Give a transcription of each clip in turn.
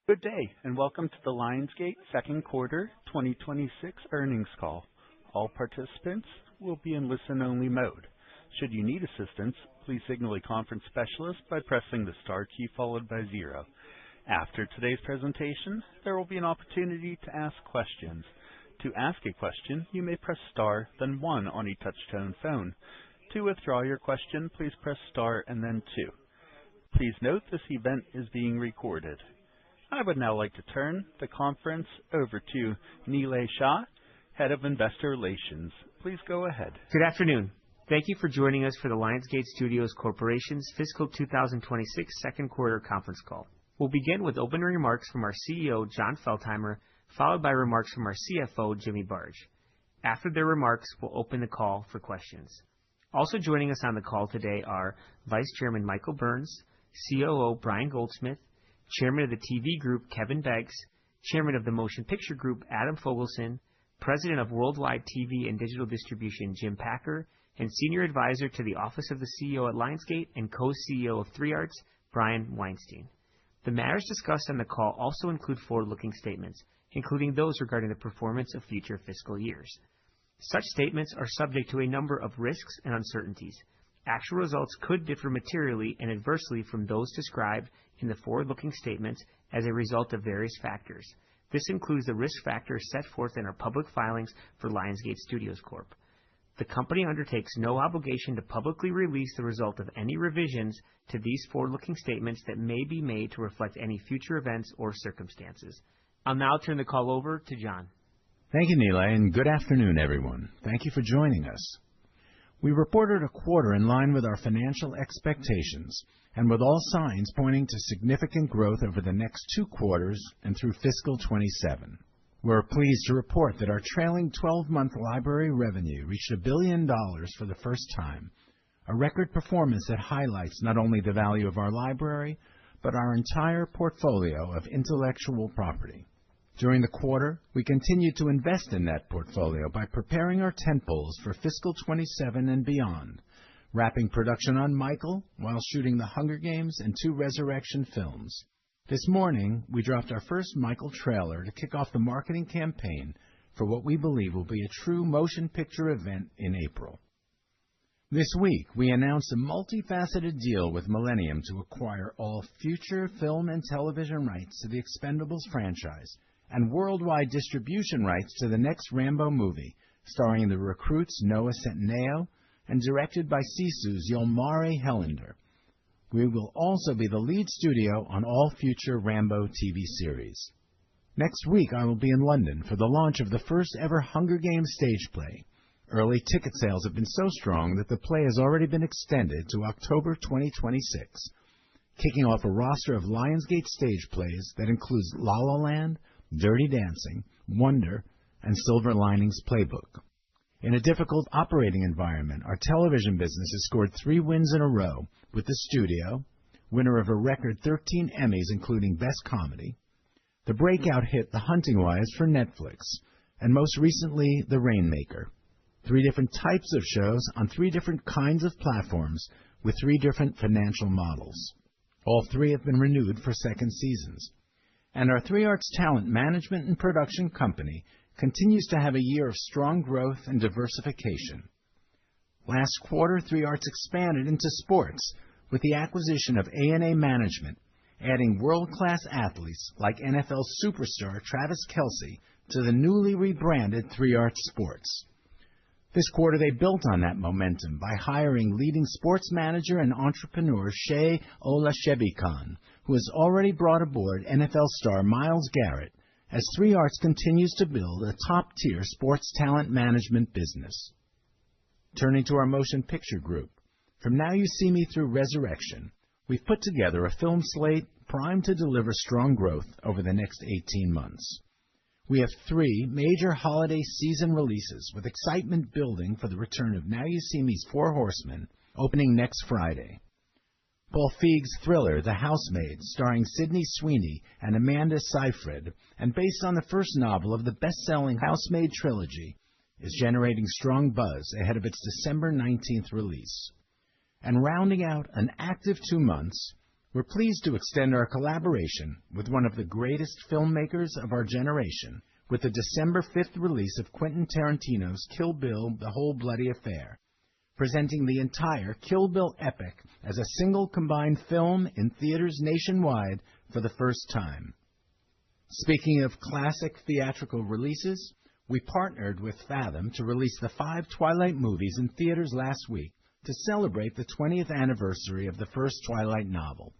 Good day, and welcome to the Lionsgate second quarter 2026 earnings call. All participants will be in listen-only mode. Should you need assistance, please signal a conference specialist by pressing the star key followed by 0. After today's presentation, there will be an opportunity to ask questions. To ask a question, you may press star, then 1 on a touch-tone phone. To withdraw your question, please press star and then 2. Please note this event is being recorded. I would now like to turn the conference over to Nilay Shah, Head of Investor Relations. Please go ahead. Good afternoon. Thank you for joining us for the Lionsgate Studios Corporation's fiscal 2026 second quarter conference call. We'll begin with opening remarks from our CEO, Jon Feltheimer, followed by remarks from our CFO, Jimmy Barge. After their remarks, we'll open the call for questions. Also joining us on the call today are Vice Chairman Michael Burns, COO Brian Goldsmith, Chairman of the TV Group, Kevin Beggs, Chairman of the Motion Picture Group, Adam Fogelson, President of Worldwide TV and Digital Distribution, Jim Packer, and Senior Advisor to the Office of the CEO at Lionsgate and Co-CEO of 3 Arts, Brian Weinstein. The matters discussed on the call also include forward-looking statements, including those regarding the performance of future fiscal years. Such statements are subject to a number of risks and uncertainties. Actual results could differ materially and adversely from those described in the forward-looking statements as a result of various factors. This includes the risk factors set forth in our public filings for Lionsgate Studios Corp. The company undertakes no obligation to publicly release the result of any revisions to these forward-looking statements that may be made to reflect any future events or circumstances. I'll now turn the call over to Jon. Thank you, Nilay, and good afternoon, everyone. Thank you for joining us. We reported a quarter in line with our financial expectations and with all signs pointing to significant growth over the next 2 quarters and through fiscal 27. We're pleased to report that our trailing 12-month library revenue reached $1 billion for the first time, a record performance that highlights not only the value of our library, but our entire portfolio of intellectual property. During the quarter, we continued to invest in that portfolio by preparing our tentpoles for fiscal 27 and beyond, wrapping production on Michael while shooting The Hunger Games and 2 Resurrection films. This morning, we dropped our first Michael trailer to kick off the marketing campaign for what we believe will be a true motion picture event in April. This week, we announced a multifaceted deal with Millennium to acquire all future film and television rights to the Expendables franchise and worldwide distribution rights to the next Rambo movie, starring the recruits Noah Centineo and directed by Sisu's Jalmari Helander. We will also be the lead studio on all future Rambo TV series. Next week, I will be in London for the launch of the first ever Hunger Games stage play. Early ticket sales have been so strong that the play has already been extended to October 2026, kicking off a roster of Lionsgate stage plays that includes La La Land, Dirty Dancing, Wonder, and Silver Linings Playbook. In a difficult operating environment, our television business has scored 3 wins in a row with The Studio, winner of a record 13 Emmys including Best Comedy, the breakout hit The Hunting Wives for Netflix, and most recently The Rainmaker. 3 different types of shows on 3 different kinds of platforms with 3 different financial models. All 3 have been renewed for second seasons. And our 3 Arts talent management and production company continues to have a year of strong growth and diversification. Last quarter, 3 Arts expanded into sports with the acquisition of A&A Management, adding world-class athletes like NFL superstar Travis Kelce to the newly rebranded 3 Arts Sports. This quarter, they built on that momentum by hiring leading sports manager and entrepreneur Shea Olashebikan, who has already brought aboard NFL star Myles Garrett, as 3 Arts continues to build a top-tier sports talent management business. Turning to our Motion Picture Group, from Now You See Me Through Resurrection, we've put together a film slate primed to deliver strong growth over the next 18 months. We have 3 major holiday season releases with excitement building for the return of Now You See Me's 4 Horsemen, opening next Friday. Paul Feig's thriller, The Housemaid, starring Sydney Sweeney and Amanda Seyfried, and based on the first novel of the best-selling Housemaid trilogy, is generating strong buzz ahead of its December 19th release. And rounding out an active 2 months, we're pleased to extend our collaboration with one of the greatest filmmakers of our generation with the December 5th release of Quentin Tarantino's Kill Bill: The Whole Bloody Affair, presenting the entire Kill Bill epic as a single combined film in theaters nationwide for the first time. Speaking of classic theatrical releases, we partnered with Fathom to release the 5 Twilight movies in theaters last week to celebrate the 20th anniversary of the first Twilight novel.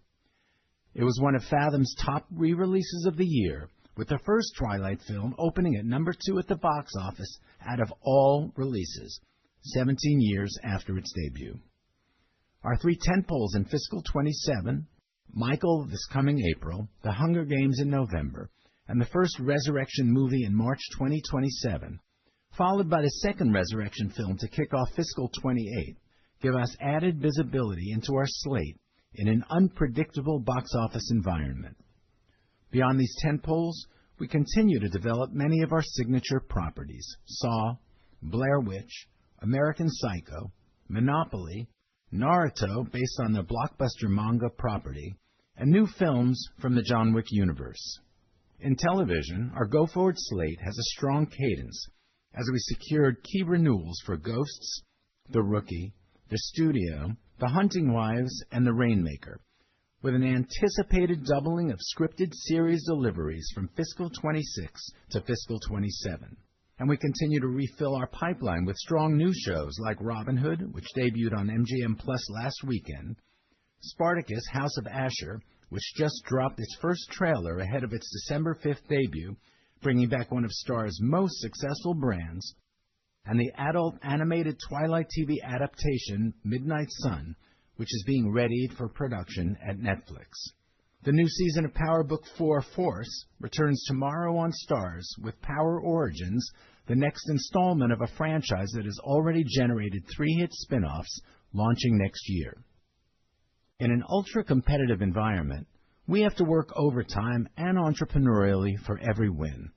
It was one of Fathom's top re-releases of the year, with the first Twilight film opening at number 2 at the box office out of all releases, 17 years after its debut. Our 3 tentpoles in fiscal 27, Michael this coming April, The Hunger Games in November, and the first Resurrection movie in March 2027, followed by the second Resurrection film to kick off fiscal 28, give us added visibility into our slate in an unpredictable box office environment. Beyond these tentpoles, we continue to develop many of our signature properties: Saw, Blair Witch, American Psycho, Monopoly, Naruto based on the blockbuster manga property, and new films from the John Wick universe. In television, our go-forward slate has a strong cadence as we secured key renewals for Ghosts, The Rookie, The Studio, The Hunting Wives, and The Rainmaker, with an anticipated doubling of scripted series deliveries from fiscal 26 to fiscal 27. And we continue to refill our pipeline with strong new shows like Robin Hood, which debuted on MGM Plus last weekend, Spartacus: House of Asher, which just dropped its first trailer ahead of its December 5th debut, bringing back one of Star's most successful brands, and the adult animated Twilight TV adaptation Midnight Sun, which is being readied for production at Netflix. The new season of Power Book 4 Force returns tomorrow on Starz with Power Origins, the next installment of a franchise that has already generated 3 hit spin-offs launching next year. In an ultra-competitive environment, we have to work overtime and entrepreneurially for every win.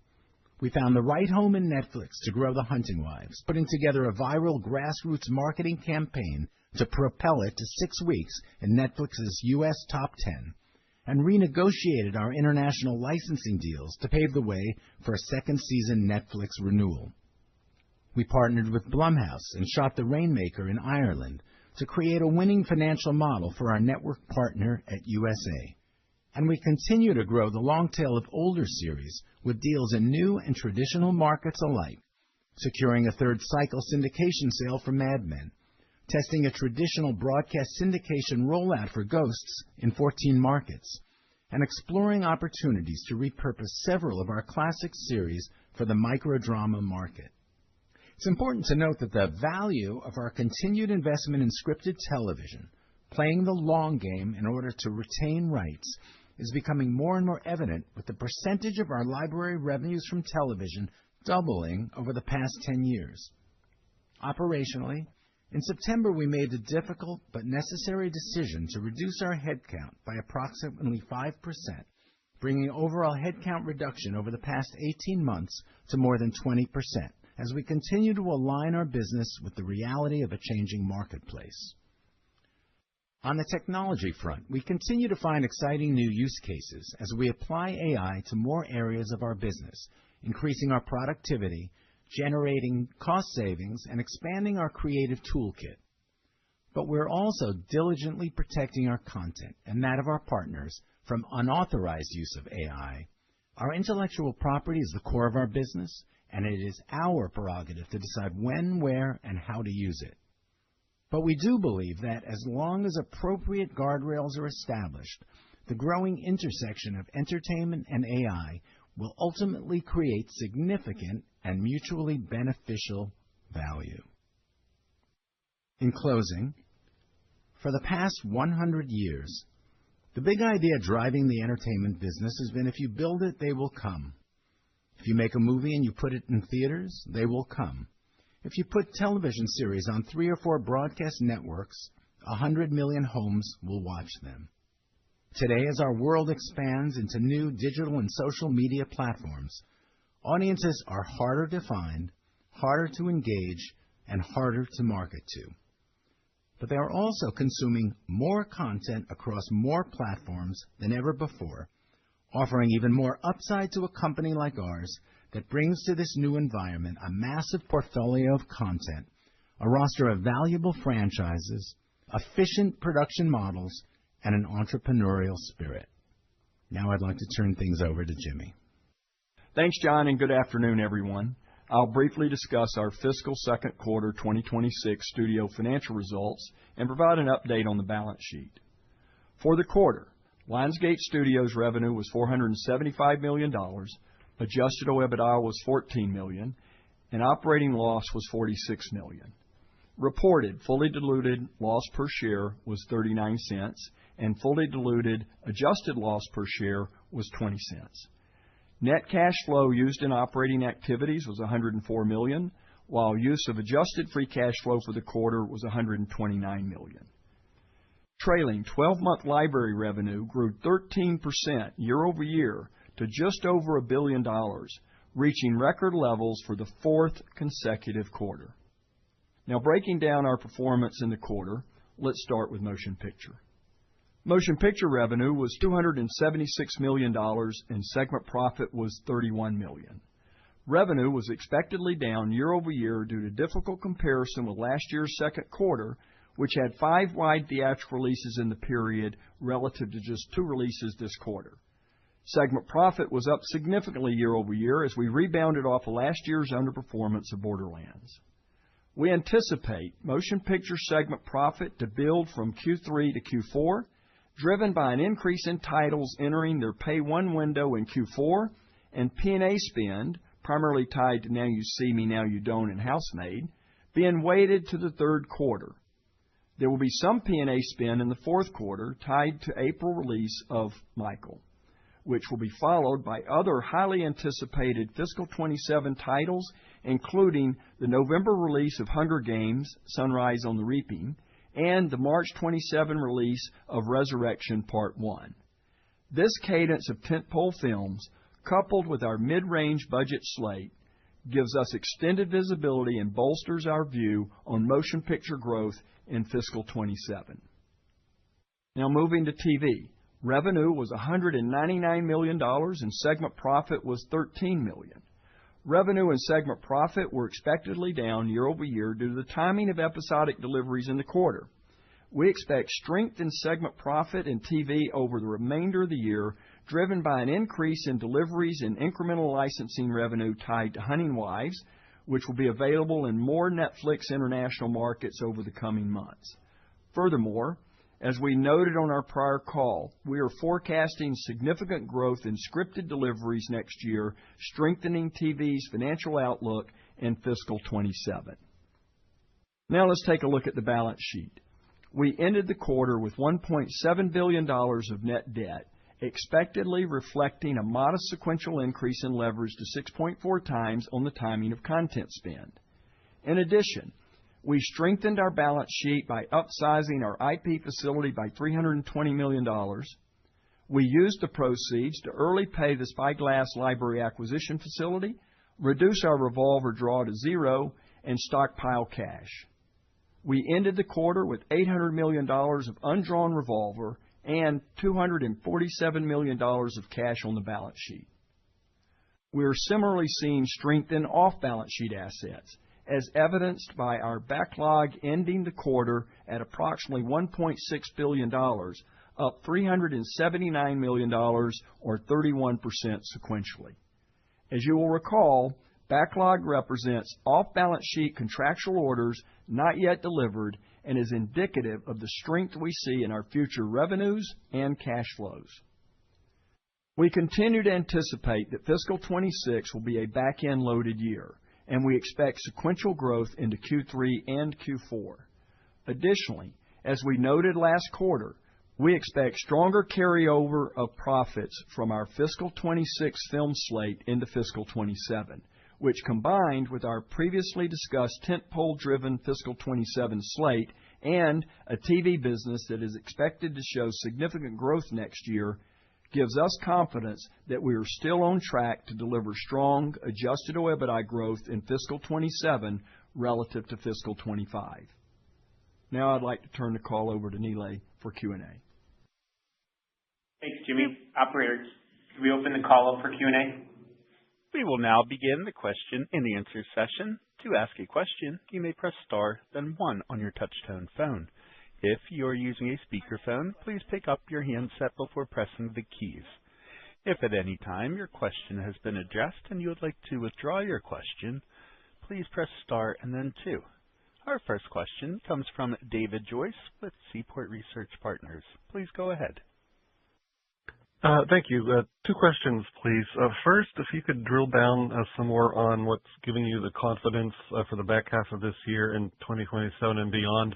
We found the right home in Netflix to grow The Hunting Wives, putting together a viral grassroots marketing campaign to propel it to 6 weeks in Netflix's U.S. top 10, and renegotiated our international licensing deals to pave the way for a second season Netflix renewal. We partnered with Blumhouse and shot The Rainmaker in Ireland to create a winning financial model for our network partner at USA. And we continue to grow the long tail of older series with deals in new and traditional markets alike, securing a third cycle syndication sale for Mad Men, testing a traditional broadcast syndication rollout for Ghosts in 14 markets, and exploring opportunities to repurpose several of our classic series for the microdrama market. It's important to note that the value of our continued investment in scripted television, playing the long game in order to retain rights, is becoming more and more evident with the percentage of our library revenues from television doubling over the past 10 years. Operationally, in September we made the difficult but necessary decision to reduce our headcount by approximately 5%, bringing overall headcount reduction over the past 18 months to more than 20%, as we continue to align our business with the reality of a changing marketplace. On the technology front, we continue to find exciting new use cases as we apply AI to more areas of our business, increasing our productivity, generating cost savings, and expanding our creative toolkit. But we're also diligently protecting our content and that of our partners from unauthorized use of AI. Our intellectual property is the core of our business, and it is our prerogative to decide when, where, and how to use it. But we do believe that as long as appropriate guardrails are established, the growing intersection of entertainment and AI will ultimately create significant and mutually beneficial value. In closing, for the past 100 years, the big idea driving the entertainment business has been if you build it, they will come. If you make a movie and you put it in theaters, they will come. If you put television series on 3 or 4 broadcast networks, 100 million homes will watch them. Today, as our world expands into new digital and social media platforms, audiences are harder to find, harder to engage, and harder to market to. but they are also consuming more content across more platforms than ever before, offering even more upside to a company like ours that brings to this new environment a massive portfolio of content, a roster of valuable franchises, efficient production models, and an entrepreneurial spirit. Now I'd like to turn things over to Jimmy. Thanks, John, and good afternoon, everyone. I'll briefly discuss our fiscal second quarter 2026 studio financial results and provide an update on the balance sheet. For the quarter, Lionsgate Studios revenue was $475 million, adjusted OIBDA was $14 million, and operating loss was $46 million. Reported fully diluted loss per share was 39 cents, and fully diluted adjusted loss per share was 20 cents. Net cash flow used in operating activities was $104 million, while use of adjusted free cash flow for the quarter was $129 million. Trailing 12-month library revenue grew 13% year over year to just over $1 billion, reaching record levels for the fourth consecutive quarter. Now, breaking down our performance in the quarter, let's start with motion picture. Motion picture revenue was $276 million and segment profit was $31 million. Revenue was expectedly down year over year due to difficult comparison with last year's second quarter, which had 5 wide theatrical releases in the period relative to just 2 releases this quarter. Segment profit was up significantly year over year as we rebounded off of last year's underperformance of Borderlands. We anticipate motion picture segment profit to build from Q3 to Q4, driven by an increase in titles entering their pay-one window in Q4 and P&A spend, primarily tied to Now You See Me, Now You Don't, and Housemaid, being weighted to the third quarter. There will be some P&A spend in the fourth quarter tied to April release of Michael, which will be followed by other highly anticipated fiscal 27 titles, including the November release of Hunger Games: Sunrise on the Reaping, and the March 27 release of Resurrection Part 1. This cadence of tentpole films, coupled with our mid-range budget slate, gives us extended visibility and bolsters our view on motion picture growth in fiscal 27. Now moving to TV. Revenue was $199 million and segment profit was $13 million. Revenue and segment profit were expectedly down year over year due to the timing of episodic deliveries in the quarter. We expect strength in segment profit in TV over the remainder of the year, driven by an increase in deliveries and incremental licensing revenue tied to Hunting Wives, which will be available in more Netflix international markets over the coming months. Furthermore, as we noted on our prior call, we are forecasting significant growth in scripted deliveries next year, strengthening TV's financial outlook in fiscal 27. Now let's take a look at the balance sheet. We ended the quarter with $1.7 billion of net debt, expectedly reflecting a modest sequential increase in leverage to 6.4 times on the timing of content spend. In addition, we strengthened our balance sheet by upsizing our IP facility by $320 million. We used the proceeds to early pay the Spyglass library acquisition facility, reduce our revolver draw to zero, and stockpile cash. We ended the quarter with $800 million of undrawn revolver and $247 million of cash on the balance sheet. We are similarly seeing strength in off-balance sheet assets, as evidenced by our backlog ending the quarter at approximately $1.6 billion, up $379 million or 31% sequentially. As you will recall, backlog represents off-balance sheet contractual orders not yet delivered and is indicative of the strength we see in our future revenues and cash flows. We continue to anticipate that fiscal 26 will be a back-end loaded year, and we expect sequential growth into Q3 and Q4. Additionally, as we noted last quarter, we expect stronger carryover of profits from our fiscal 26 film slate into fiscal 27, which combined with our previously discussed tentpole-driven fiscal 27 slate and a TV business that is expected to show significant growth next year, gives us confidence that we are still on track to deliver strong adjusted OIBDA growth in fiscal 27 relative to fiscal 25. Now I'd like to turn the call over to Nilay for Q&A. Thanks, Jimmy. Operator, can we open the call up for Q&A? We will now begin the question and answer session. To ask a question, you may press star, then 1 on your touch-tone phone. If you are using a speakerphone, please pick up your handset before pressing the keys. If at any time your question has been addressed and you would like to withdraw your question, please press star and then 2. Our first question comes from David Joyce with Seaport Research Partners. Please go ahead. Thank you. 2 questions, please. First, if you could drill down some more on what's giving you the confidence for the back half of this year and 2027 and beyond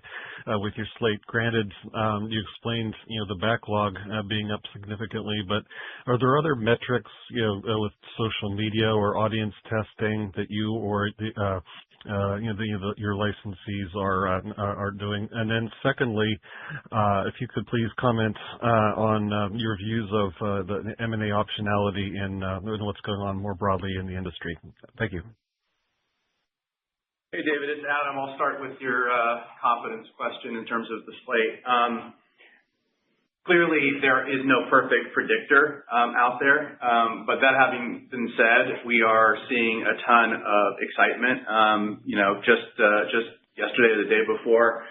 with your slate. Granted, you explained, the backlog being up significantly, but are there other metrics, with social media or audience testing that you or your licensees are doing? And then secondly, if you could please comment on your views of the M&A optionality and what's going on more broadly in the industry. Thank you. Hey, David, it's Adam. I'll start with your confidence question in terms of the slate. Clearly, there is no perfect predictor out there, but that having been said, we are seeing a ton of excitement. Just yesterday or the day before,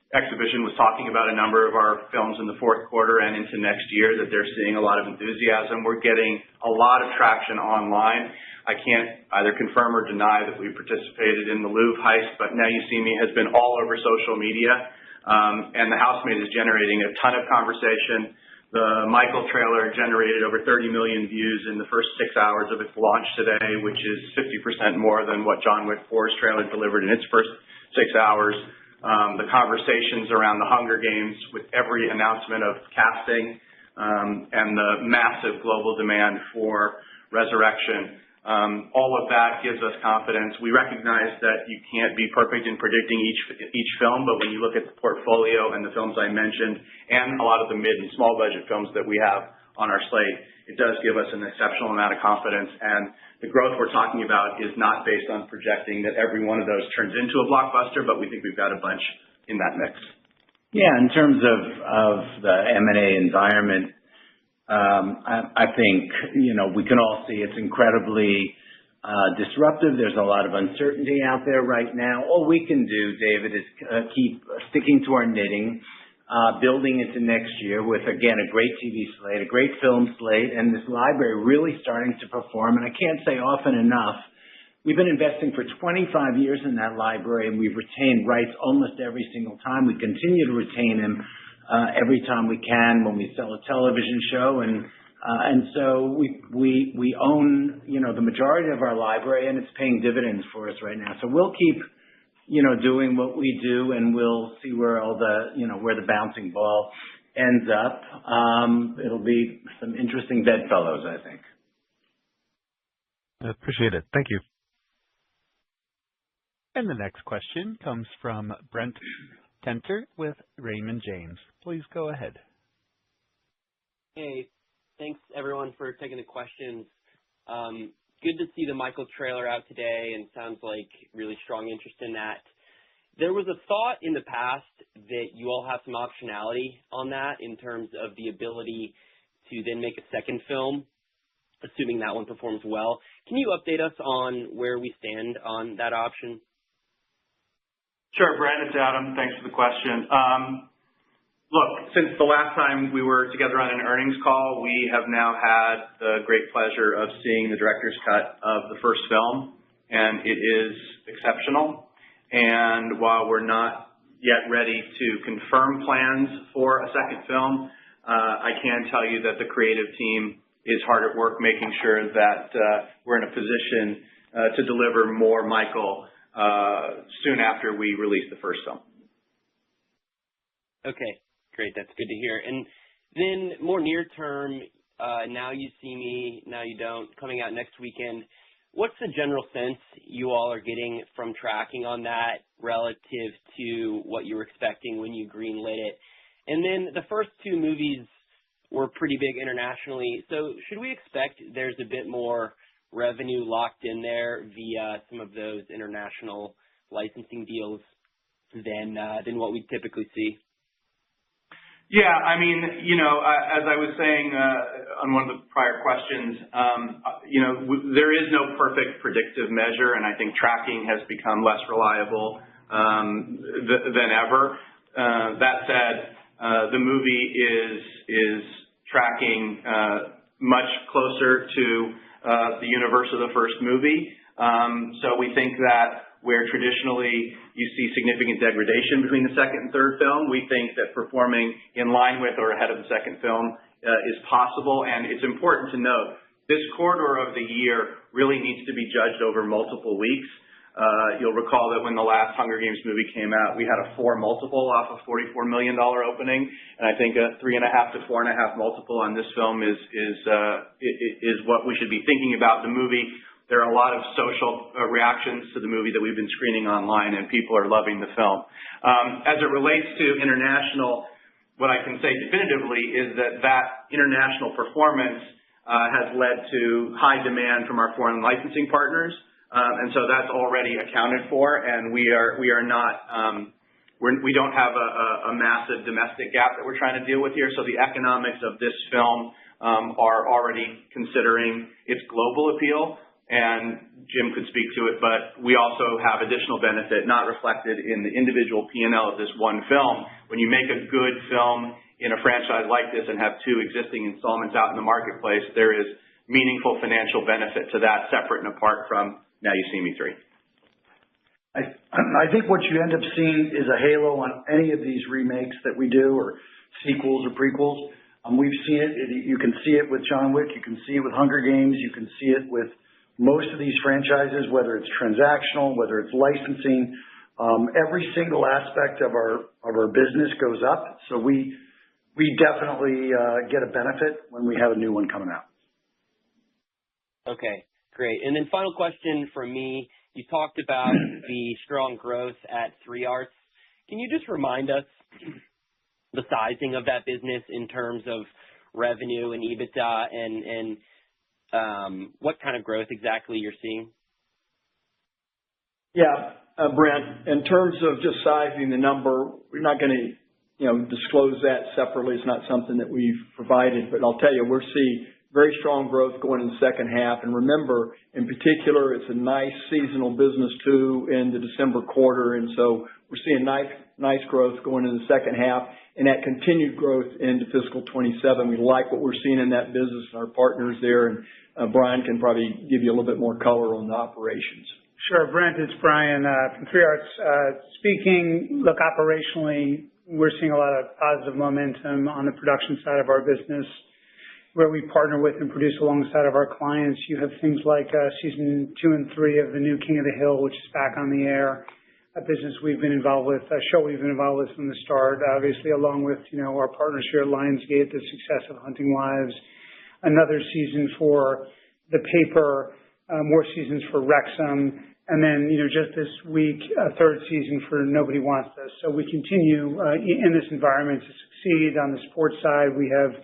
Exhibition was talking about a number of our films in the fourth quarter and into next year that they're seeing a lot of enthusiasm. We're getting a lot of traction online. I can't either confirm or deny that we participated in the Louvre heist, but Now You See Me has been all over social media, and The Housemaid is generating a ton of conversation. The Michael trailer generated over 30 million views in the first 6 hours of its launch today, which is 50% more than what John Wick 4's trailer delivered in its first 6 hours. The conversations around the Hunger Games with every announcement of casting, and the massive global demand for Resurrection. All of that gives us confidence. We recognize that you can't be perfect in predicting each film, but when you look at the portfolio and the films I mentioned, and a lot of the mid and small budget films that we have on our slate, it does give us an exceptional amount of confidence. And the growth we're talking about is not based on projecting that every one of those turns into a blockbuster, but we think we've got a bunch in that mix. Yeah, in terms of the M&A environment, I think, we can all see it's incredibly disruptive. There's a lot of uncertainty out there right now. All we can do, David, is keep sticking to our knitting, building into next year with, again, a great TV slate, a great film slate, and this library really starting to perform. And I can't say often enough, we've been investing for 25 years in that library, and we've retained rights almost every single time. We continue to retain them every time we can when we sell a television show. And so we own, the majority of our library, and it's paying dividends for us right now. So we'll keep doing what we do, and we'll see where all the, where the bouncing ball ends up. It'll be some interesting bedfellows, I think. I appreciate it. Thank you. And the next question comes from Brent Tenter with Raymond James. Please go ahead. Hey, thanks everyone for taking the questions. Good to see the Michael trailer out today, and sounds like really strong interest in that. There was a thought in the past that you all have some optionality on that in terms of the ability to then make a second film, assuming that one performs well. Can you update us on where we stand on that option? Sure, Brent, it's Adam. Thanks for the question. Look, since the last time we were together on an earnings call, we have now had the great pleasure of seeing the director's cut of the first film, and it is exceptional. And while we're not yet ready to confirm plans for a second film, I can tell you that the creative team is hard at work making sure that we're in a position to deliver more Michael soon after we release the first film. Okay. Great, that's good to hear. And then more near term, Now You See Me, Now You Don't, coming out next weekend. What's the general sense you all are getting from tracking on that relative to what you were expecting when you greenlit it? And then the first 2 movies were pretty big internationally, so should we expect there's a bit more revenue locked in there via some of those international licensing deals? than what we typically see? Yeah, I mean, as I was saying on one of the prior questions, there is no perfect predictive measure, and I think tracking has become less reliable than ever. That said, the movie is tracking much closer to the universe of the first movie. So we think that where traditionally you see significant degradation between the second and third film, we think that performing in line with or ahead of the second film is possible. And it's important to note, this quarter of the year really needs to be judged over multiple weeks. You'll recall that when the last Hunger Games movie came out, we had a 4 multiple off a $44 million opening, and I think a 3.5 to 4.5 multiple on this film is what we should be thinking about. The movie, there are a lot of social reactions to the movie that we've been screening online, and people are loving the film. As it relates to international, what I can say definitively is that international performance has led to high demand from our foreign licensing partners. And so that's already accounted for, and we don't have a massive domestic gap that we're trying to deal with here. So the economics of this film are already considering its global appeal, and Jim could speak to it, but we also have additional benefit not reflected in the individual P&L of this one film. When you make a good film in a franchise like this and have 2 existing installments out in the marketplace, there is meaningful financial benefit to that separate and apart from Now You See Me 3. I think what you end up seeing is a halo on any of these remakes that we do, or sequels or prequels. We've seen it. You can see it with John Wick. You can see it with Hunger Games. You can see it with most of these franchises, whether it's transactional, whether it's licensing. Every single aspect of our business goes up. So we definitely get a benefit when we have a new one coming out. Okay, great. And then final question from me. You talked about the strong growth at 3 Arts. Can you just remind us the sizing of that business in terms of revenue and EBITDA and what kind of growth exactly you're seeing? Yeah, Brent, in terms of just sizing the number, we're not going to disclose that separately. It's not something that we've provided, but I'll tell you, we're seeing very strong growth going in the second half. And remember, in particular, it's a nice seasonal business too in the December quarter. And so we're seeing nice growth going in the second half, and that continued growth into fiscal 27. We like what we're seeing in that business and our partners there. And Brian can probably give you a little bit more color on the operations. Sure, Brent, it's Brian from 3 Arts speaking. Look, operationally, we're seeing a lot of positive momentum on the production side of our business, where we partner with and produce alongside of our clients. You have things like season 2 and 3 of the new King of the Hill, which is back on the air, a business we've been involved with, a show we've been involved with from the start, obviously, along with, our partners here at Lionsgate, the success of Hunting Wives, another season for The Paper, more seasons for Wrexham, and then, just this week, a 3rd season for Nobody Wants This. So we continue in this environment to succeed. On the sports side, we have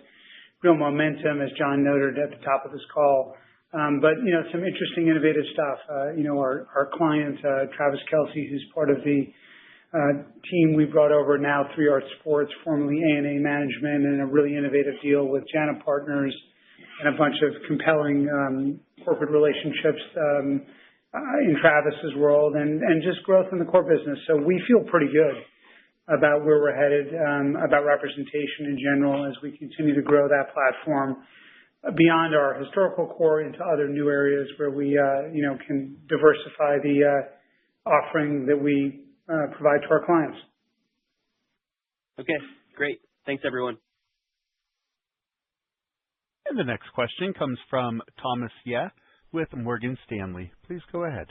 real momentum, as John noted at the top of this call. But, some interesting, innovative stuff. Our client, Travis Kelce, who's part of the team we brought over now, 3 Arts Sports, formerly A&A Management, and a really innovative deal with Jana Partners and a bunch of compelling corporate relationships in Travis's world, and just growth in the core business. So we feel pretty good about where we're headed, about representation in general, as we continue to grow that platform beyond our historical core into other new areas where we, can diversify the offering that we provide to our clients. Okay, great. Thanks, everyone. And the next question comes from Thomas Yeh with Morgan Stanley. Please go ahead.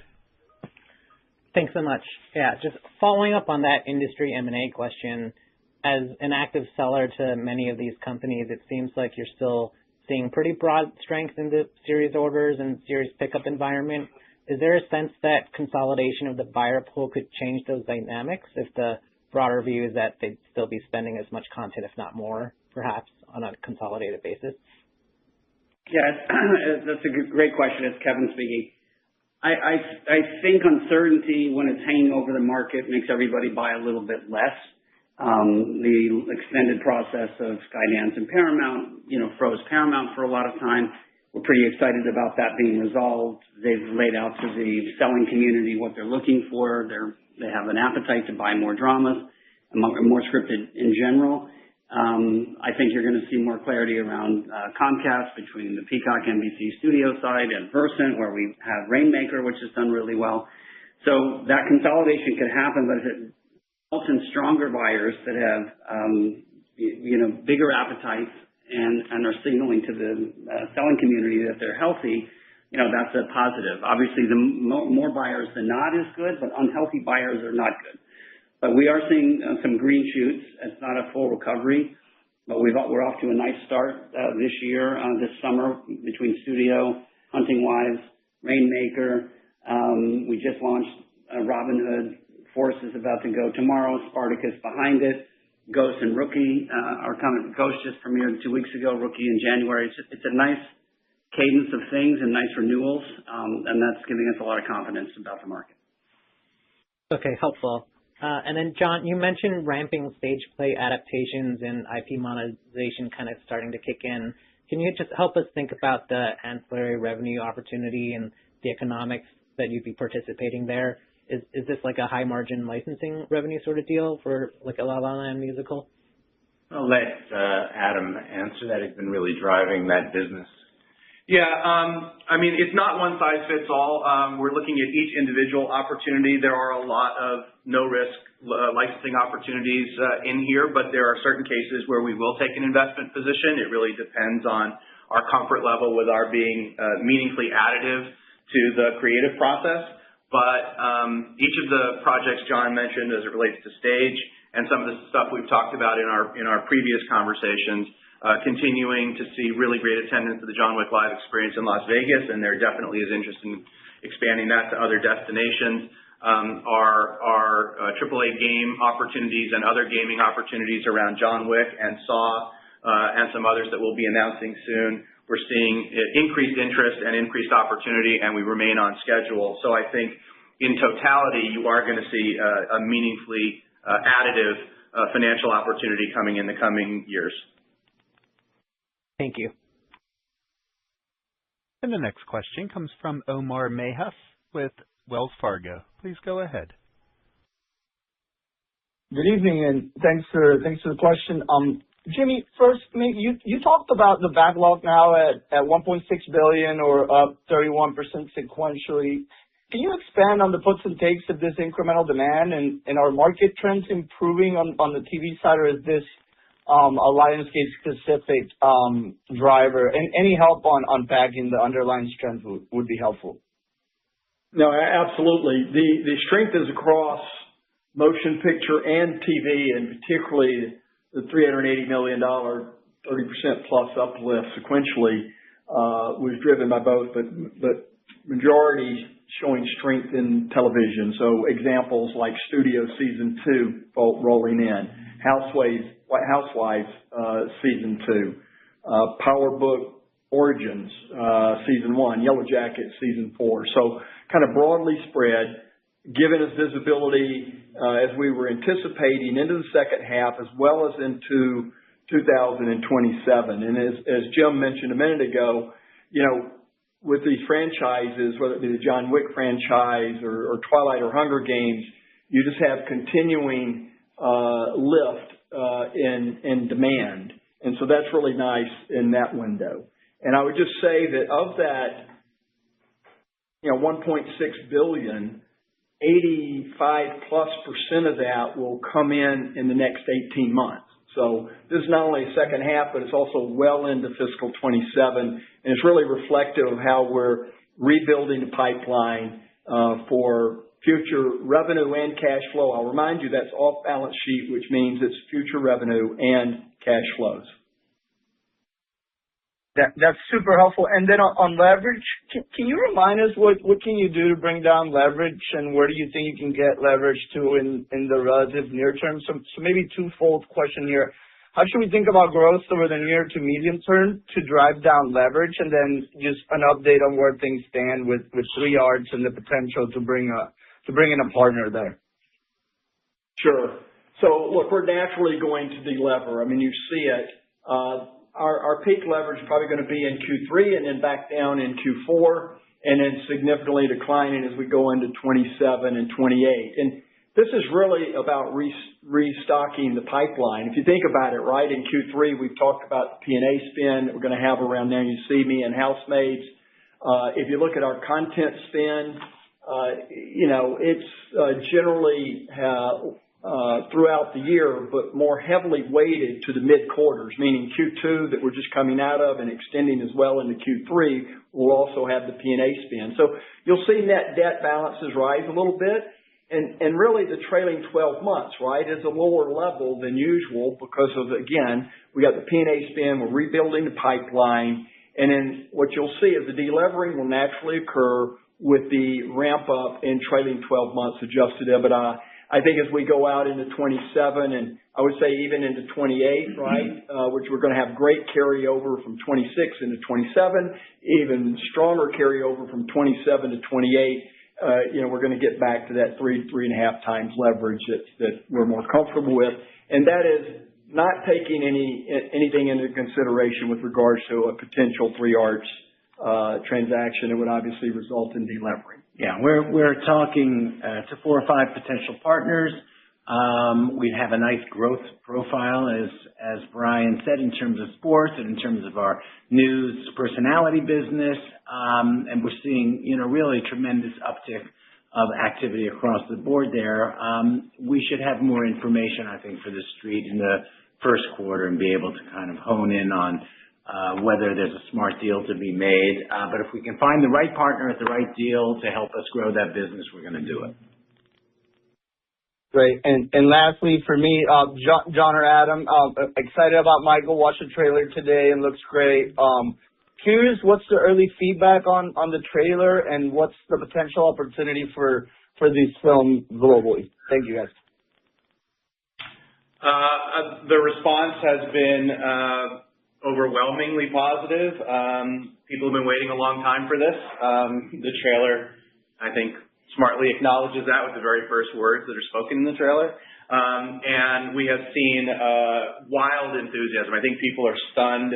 Thanks so much. Yeah, just following up on that industry M&A question, as an active seller to many of these companies, it seems like you're still seeing pretty broad strength in the series orders and series pickup environment. Is there a sense that consolidation of the buyer pool could change those dynamics if the broader view is that they'd still be spending as much content, if not more, perhaps, on a consolidated basis? Yeah, that's a great question. It's Kevin speaking. I think uncertainty, when it's hanging over the market, makes everybody buy a little bit less. The extended process of Skydance and Paramount, froze Paramount for a lot of time. We're pretty excited about that being resolved. They've laid out to the selling community what they're looking for. They have an appetite to buy more dramas, more scripted in general. I think you're going to see more clarity around Comcast between the Peacock NBC studio side and Versant, where we have Rainmaker, which has done really well. So that consolidation could happen, but if it results in stronger buyers that have bigger appetites and are signaling to the selling community that they're healthy, that's a positive. Obviously, the more buyers than not is good, but unhealthy buyers are not good. But we are seeing some green shoots. It's not a full recovery, but we're off to a nice start this year, this summer, between Studio, Hunting Wives, Rainmaker. We just launched Robin Hood. Force is about to go tomorrow. Spartacus behind it. Ghost and Rookie are coming. Ghost just premiered 2 weeks ago. Rookie in January. It's a nice cadence of things and nice renewals, and that's giving us a lot of confidence about the market. Okay, helpful. And then, John, you mentioned ramping stage play adaptations and IP monetization kind of starting to kick in. Can you just help us think about the ancillary revenue opportunity and the economics that you'd be participating there? Is this like a high margin licensing revenue sort of deal for like a La La Land musical? I'll let Adam answer that. He's been really driving that business. Yeah, it's not one size fits all. We're looking at each individual opportunity. There are a lot of no-risk licensing opportunities in here, but there are certain cases where we will take an investment position. It really depends on our comfort level with our being meaningfully additive to the creative process. But each of the projects John mentioned as it relates to stage and some of the stuff we've talked about in our previous conversations, continuing to see really great attendance at the John Wick Live experience in Las Vegas, and there definitely is interest in expanding that to other destinations. Our AAA game opportunities and other gaming opportunities around John Wick and Saw and some others that we'll be announcing soon. We're seeing increased interest and increased opportunity, and we remain on schedule. So I think in totality, you are going to see a meaningfully additive financial opportunity coming in the coming years. Thank you. And the next question comes from Omar Mehas with Wells Fargo. Please go ahead. Good evening, and thanks for the question. Jimmy, first, you talked about the backlog now at $1.6 billion or up 31% sequentially. Can you expand on the puts and takes of this incremental demand, and are market trends improving on the TV side, or is this a Lionsgate specific driver? And any help on unpacking the underlying strength would be helpful. No, absolutely. The strength is across motion picture and TV, and particularly the $380 million, 30% plus uplift sequentially was driven by both, but majority showing strength in television. So examples like Studio Season 2 rolling in, Housewives Season 2, Power Book Origins Season 1, Yellow Jackets Season 4. So kind of broadly spread, giving us visibility as we were anticipating into the second half as well as into 2027. And as Jim mentioned a minute ago, with these franchises, whether it be the John Wick franchise or Twilight or Hunger Games, you just have continuing lift in demand. And so that's really nice in that window. And I would just say that of that, $1.6 billion, 85+% of that will come in the next 18 months. So this is not only a second half, but it's also well into fiscal 27. And it's really reflective of how we're rebuilding the pipeline for future revenue and cash flow. I'll remind you that's off balance sheet, which means it's future revenue and cash flows. That's super helpful. And then on leverage, can you remind us what can you do to bring down leverage, and where do you think you can get leverage to in the relative near term? So maybe twofold question here. how should we think about growth over the near to medium term to drive down leverage? And then just an update on where things stand with 3 Arts and the potential to bring in a partner there. Sure. So look, we're naturally going to delever. I mean, you see it. Our peak leverage is probably going to be in Q3 and then back down in Q4 and then significantly declining as we go into 27 and 28. And this is really about restocking the pipeline. If you think about it, right, in Q3, we've talked about the P&A spend that we're going to have around Now You See Me and Housemaids. If you look at our content spend, it's generally throughout the year, but more heavily weighted to the mid-quarters, meaning Q2 that we're just coming out of and extending as well into Q3 will also have the P&A spend. So you'll see net debt balances rise a little bit. And really the trailing 12 months, right, is a lower level than usual because of, again, we got the P&A spend, we're rebuilding the pipeline, and then what you'll see is the delevering will naturally occur with the ramp up in trailing 12 months adjusted EBITDA. I think as we go out into 27 and I would say even into 28, right, which we're going to have great carryover from 26 into 27, even stronger carryover from 27 to 28. We're going to get back to that 3.5 times leverage that we're more comfortable with. And that is not taking anything into consideration with regards to a potential 3 Arts transaction. It would obviously result in delevering. Yeah, we're talking to 4 or 5 potential partners. We have a nice growth profile, as Brian said, in terms of sports and in terms of our news personality business. And we're seeing, really tremendous uptick of activity across the board there. We should have more information, I think, for the street in the first quarter and be able to kind of hone in on whether there's a smart deal to be made. But if we can find the right partner at the right deal to help us grow that business, we're going to do it. Great. And lastly, for me, John or Adam, excited about Michael. Watched the trailer today and looks great. Curious, what's the early feedback on the trailer and what's the potential opportunity for this film globally? Thank you, guys. The response has been overwhelmingly positive. People have been waiting a long time for this. The trailer, I think, smartly acknowledges that with the very first words that are spoken in the trailer. And we have seen wild enthusiasm. I think people are stunned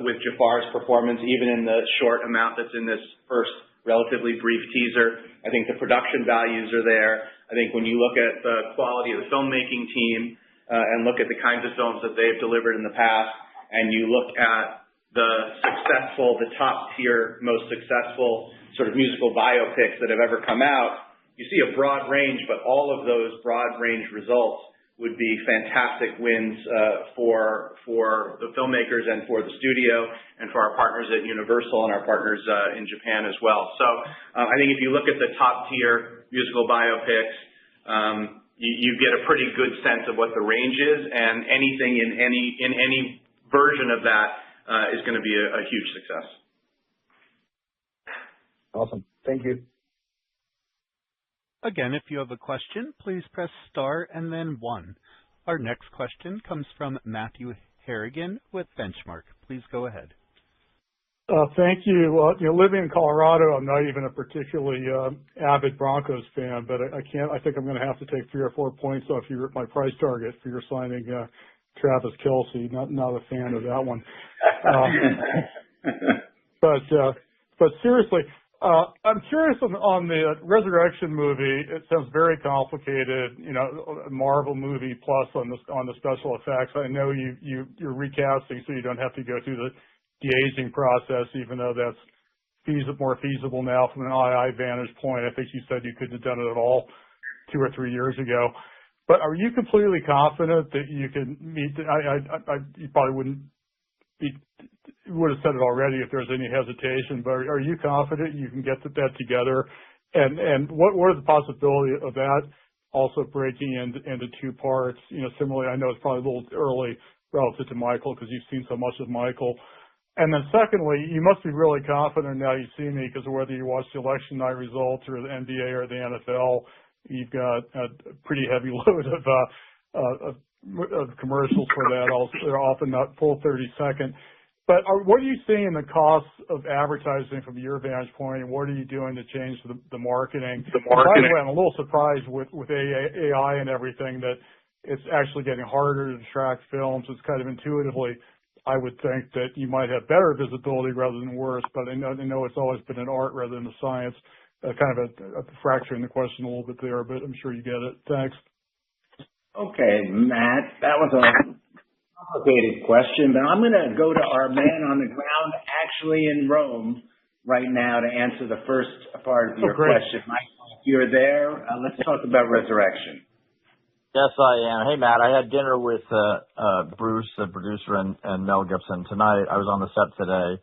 with Jafar's performance, even in the short amount that's in this first relatively brief teaser. I think the production values are there. I think when you look at the quality of the filmmaking team and look at the kinds of films that they've delivered in the past, and you look at the top tier, most successful sort of musical biopics that have ever come out, you see a broad range, but all of those broad range results would be fantastic wins for the filmmakers and for the studio and for our partners at Universal and our partners in Japan as well. So I think if you look at the top tier musical biopics, you get a pretty good sense of what the range is, and anything in any version of that is going to be a huge success. Awesome. Thank you. Again, if you have a question, please press star and then 1. Our next question comes from Matthew Harrigan with Benchmark. Please go ahead. Thank you. Living in Colorado, I'm not even a particularly avid Broncos fan, but I think I'm going to have to take 3 or 4 points off my price target for your signing Travis Kelce. Not a fan of that one. But seriously, I'm curious on the Resurrection movie. It sounds very complicated, a Marvel movie plus on the special effects. I know you're recasting so you don't have to go through the de-aging process, even though that's more feasible now from an II vantage point. I think you said you couldn't have done it at all 2 or 3 years ago. But are you completely confident that you can meet? You probably wouldn't be. You would have said it already if there was any hesitation. But are you confident you can get that together? And what are the possibility of that also breaking into 2 parts? Similarly, I know it's probably a little early relative to Michael because you've seen so much of Michael. And then secondly, you must be really confident Now You See Me because whether you watch the election night results or the NBA or the NFL, you've got a pretty heavy load of commercials for that. Also, they're often not full 30-second. But what are you seeing in the costs of advertising from your vantage point, and what are you doing to change the marketing? By the way, I'm a little surprised with AI and everything that it's actually getting harder to track films. It's kind of intuitively, I would think that you might have better visibility rather than worse, but I know it's always been an art rather than a science. Kind of a fracturing the question a little bit there, but I'm sure you get it. Thanks. Okay, Matt, that was a complicated question, but I'm going to go to our man on the ground actually in Rome right now to answer the first part of your question. Michael, if you're there, let's talk about Resurrection. Yes, I am. Hey, Matt, I had dinner with Bruce, the producer, and Mel Gibson tonight. I was on the set today,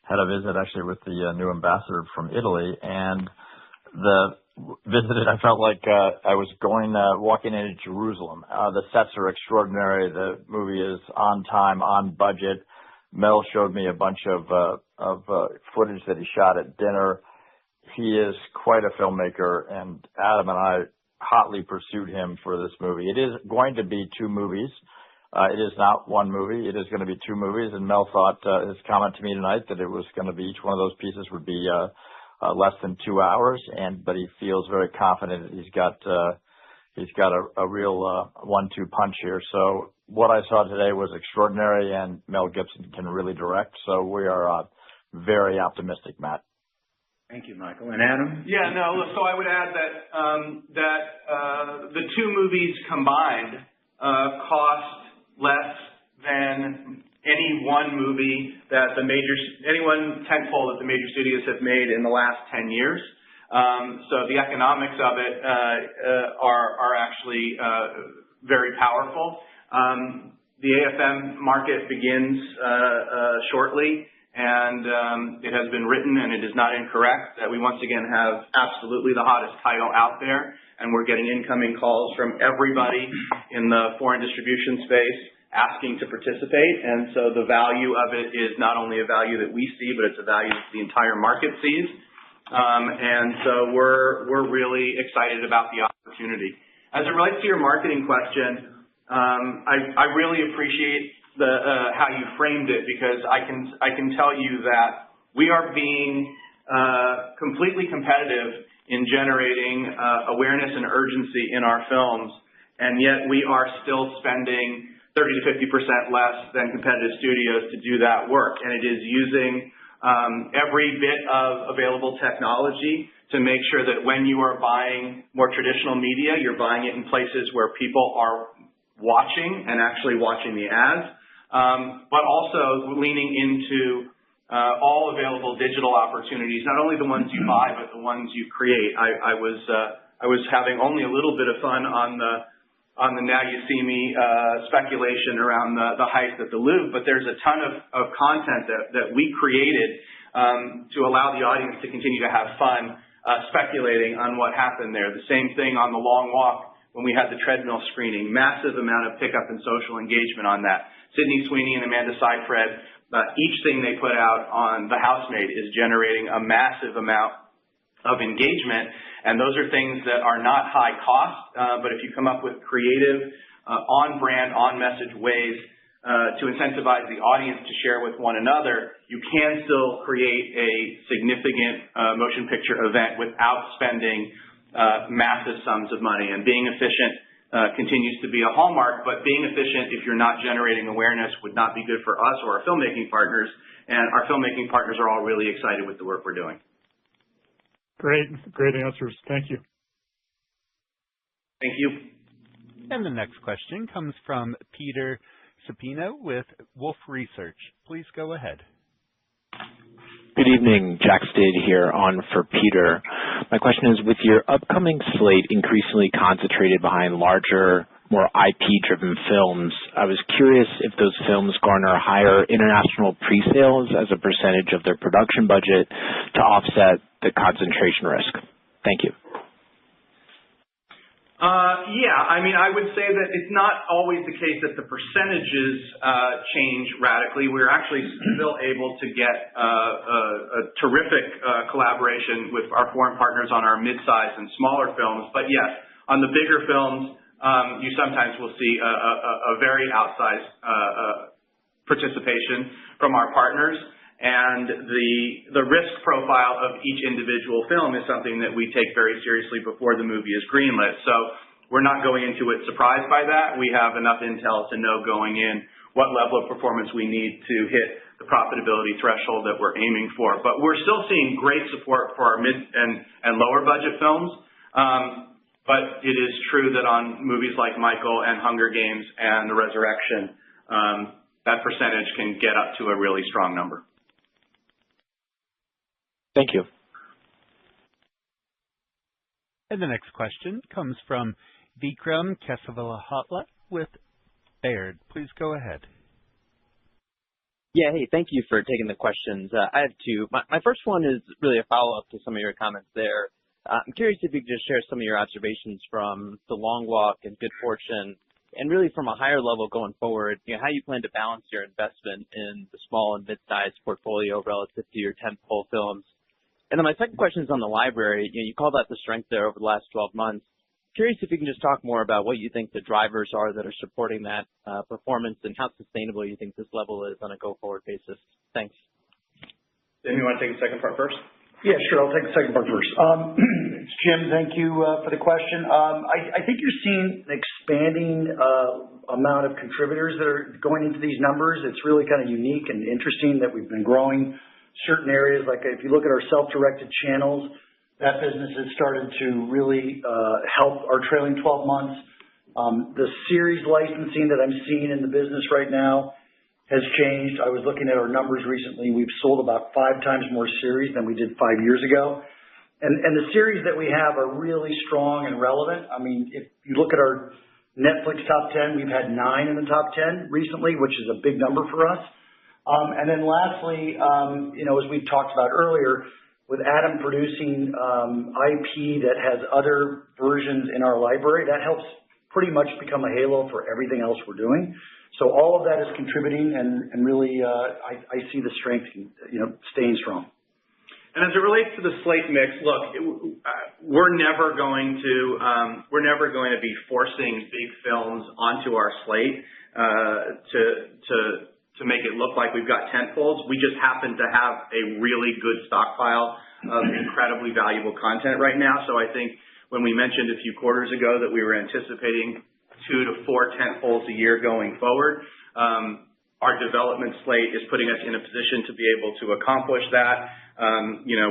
had a visit actually with the new ambassador from Italy, and I felt like I was walking into Jerusalem. The sets are extraordinary. The movie is on time, on budget. Mel showed me a bunch of footage that he shot at dinner. He is quite a filmmaker, and Adam and I hotly pursued him for this movie. It is going to be two movies. It is not one movie. It is going to be two movies, and Mel thought his comment to me tonight that it was going to be each one of those pieces would be less than 2 hours, but he feels very confident that he's got a real 1-2 punch here. So what I saw today was extraordinary, and Mel Gibson can really direct. So we are very optimistic, Matt. Thank you, Michael. And Adam? Yeah, no, so I would add that the two movies combined cost less than any one movie that any one tentpole that the major studios have made in the last 10 years. So the economics of it are actually very powerful. The AFM market begins shortly, and it has been written, and it is not incorrect, that we once again have absolutely the hottest title out there, and we're getting incoming calls from everybody in the foreign distribution space asking to participate. And so the value of it is not only a value that we see, but it's a value that the entire market sees. And so we're really excited about the opportunity. As it relates to your marketing question, I really appreciate how you framed it, because I can tell you that we are being completely competitive in generating awareness and urgency in our films, and yet we are still spending 30 to 50% less than competitive studios to do that work. And it is using every bit of available technology to make sure that when you are buying more traditional media, you're buying it in places where people are watching and actually watching the ads, but also leaning into all available digital opportunities, not only the ones you buy, but the ones you create. I was having only a little bit of fun on the Now You See Me speculation around the heist at the Louvre, but there's a ton of content that we created to allow the audience to continue to have fun speculating on what happened there. The same thing on The Long Walk when we had the treadmill screening. Massive amount of pickup and social engagement on that. Sydney Sweeney and Amanda Seyfried, each thing they put out on The Housemaid is generating a massive amount of engagement, and those are things that are not high cost, but if you come up with creative, on-brand, on-message ways to incentivize the audience to share with one another, you can still create a significant motion picture event without spending massive sums of money. And being efficient continues to be a hallmark, but being efficient if you're not generating awareness would not be good for us or our filmmaking partners, and our filmmaking partners are all really excited with the work we're doing. Great answers. Thank you. Thank you. And the next question comes from Peter Supino with Wolfe Research. Please go ahead. Good evening, Jack Stid here on for Peter. My question is, with your upcoming slate increasingly concentrated behind larger, more IP-driven films, I was curious if those films garner higher international pre-sales as a percentage of their production budget to offset the concentration risk. Thank you. Yeah, I mean, I would say that it's not always the case that the percentages change radically. We're actually still able to get a terrific collaboration with our foreign partners on our mid-size and smaller films. But yes, on the bigger films, you sometimes will see a very outsized participation from our partners. And the risk profile of each individual film is something that we take very seriously before the movie is greenlit. So we're not going into it surprised by that. We have enough intel to know going in what level of performance we need to hit the profitability threshold that we're aiming for. But we're still seeing great support for our mid and lower budget films. But it is true that on movies like Michael and Hunger Games and The Resurrection, that percentage can get up to a really strong number. Thank you. And the next question comes from Vikram Kesavalahatla with Baird. Please go ahead. Yeah, hey, thank you for taking the questions. I have two. My first one is really a follow-up to some of your comments there. I'm curious if you could just share some of your observations from The Long Walk and Good Fortune, and really from a higher level going forward, how you plan to balance your investment in the small and mid-sized portfolio relative to your tentpole films. And then my second question is on the library. You called out the strength there over the last 12 months. Curious if you can just talk more about what you think the drivers are that are supporting that performance and how sustainable you think this level is on a go-forward basis. Thanks. Jim, you want to take the second part first? Yeah, sure. I'll take the second part first. It's Jim. Thank you for the question. I think you're seeing an expanding amount of contributors that are going into these numbers. It's really kind of unique and interesting that we've been growing certain areas. Like if you look at our self-directed channels, that business has started to really help our trailing 12 months. The series licensing that I'm seeing in the business right now has changed. I was looking at our numbers recently. We've sold about 5 times more series than we did 5 years ago. And the series that we have are really strong and relevant. I mean, if you look at our Netflix top 10, we've had 9 in the top 10 recently, which is a big number for us. And then lastly, as we've talked about earlier, with Adam producing IP that has other versions in our library, that helps pretty much become a halo for everything else we're doing. So all of that is contributing, and really, I see the strength, staying strong. And as it relates to the slate mix, look, we're never going to be forcing big films onto our slate to make it look like we've got tentpoles. We just happen to have a really good stockpile of incredibly valuable content right now. So I think when we mentioned a few quarters ago that we were anticipating 2 to 4 tentpoles a year going forward, our development slate is putting us in a position to be able to accomplish that.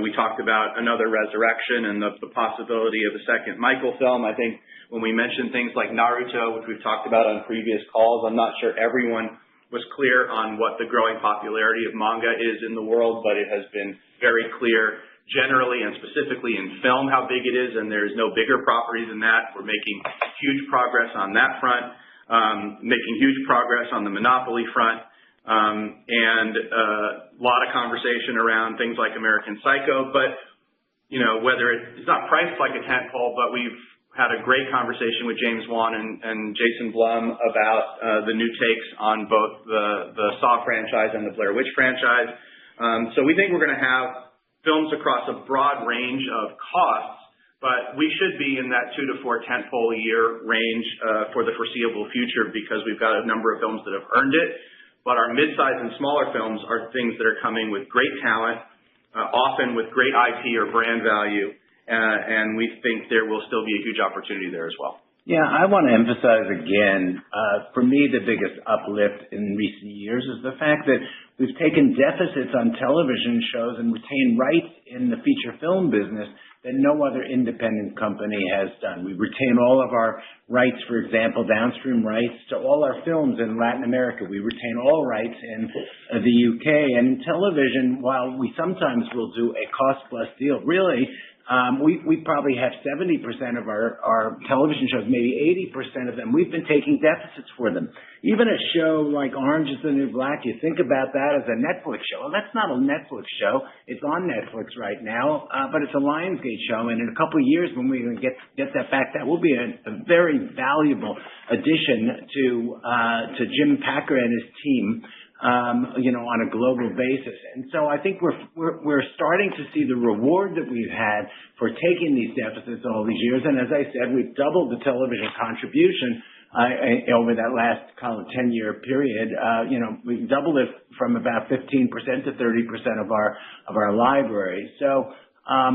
We talked about another Resurrection and the possibility of a second Michael film. I think when we mentioned things like Naruto, which we've talked about on previous calls, I'm not sure everyone was clear on what the growing popularity of manga is in the world, but it has been very clear generally and specifically in film how big it is, and there's no bigger property than that. We're making huge progress on that front, making huge progress on the Monopoly front, and a lot of conversation around things like American Psycho. But, whether it's not priced like a tentpole, but we've had a great conversation with James Wan and Jason Blum about the new takes on both the Saw franchise and the Blair Witch franchise. So we think we're going to have films across a broad range of costs, but we should be in that 2 to 4 tentpole a year range for the foreseeable future because we've got a number of films that have earned it. But our mid-size and smaller films are things that are coming with great talent, often with great IP or brand value. And we think there will still be a huge opportunity there as well. Yeah, I want to emphasize again, for me, the biggest uplift in recent years is the fact that we've taken deficits on television shows and retained rights in the feature film business that no other independent company has done. We retain all of our rights, for example, downstream rights to all our films in Latin America. We retain all rights in the UK. And in television, while we sometimes will do a cost-plus deal, really, we probably have 70% of our television shows, maybe 80% of them. We've been taking deficits for them. Even a show like Orange is the New Black, you think about that as a Netflix show. Well, that's not a Netflix show. It's on Netflix right now, but it's a Lionsgate show. And in a couple of years, when we get that back, that will be a very valuable addition to Jim Packer and his team. on a global basis. And so I think we're starting to see the reward that we've had for taking these deficits all these years. And as I said, we've doubled the television contribution over that last 10-year period. We've doubled it from about 15% to 30% of our library. So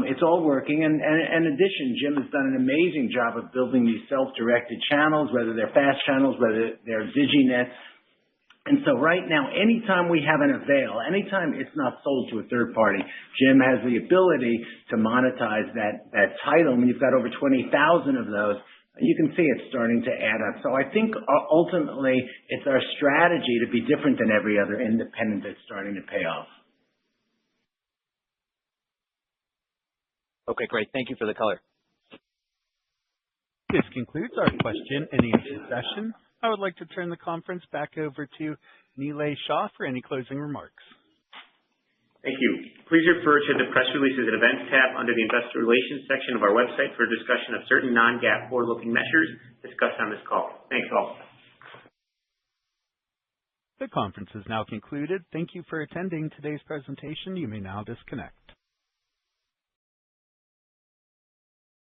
it's all working. And in addition, Jim has done an amazing job of building these self-directed channels, whether they're fast channels, whether they're DigiNets. And so right now, anytime we have an avail, anytime it's not sold to a third party, Jim has the ability to monetize that title. And you've got over 20,000 of those. You can see it's starting to add up. So I think ultimately it's our strategy to be different than every other independent that's starting to pay off. Okay, great. Thank you for the color. This concludes our question and answer session. I would like to turn the conference back over to Nilay Shah for any closing remarks. Thank you. Please refer to the Press Releases and Events tab under the Investor Relations section of our website for a discussion of certain non-GAAP forward-looking measures discussed on this call. Thanks all. The conference is now concluded. Thank you for attending today's presentation. You may now disconnect.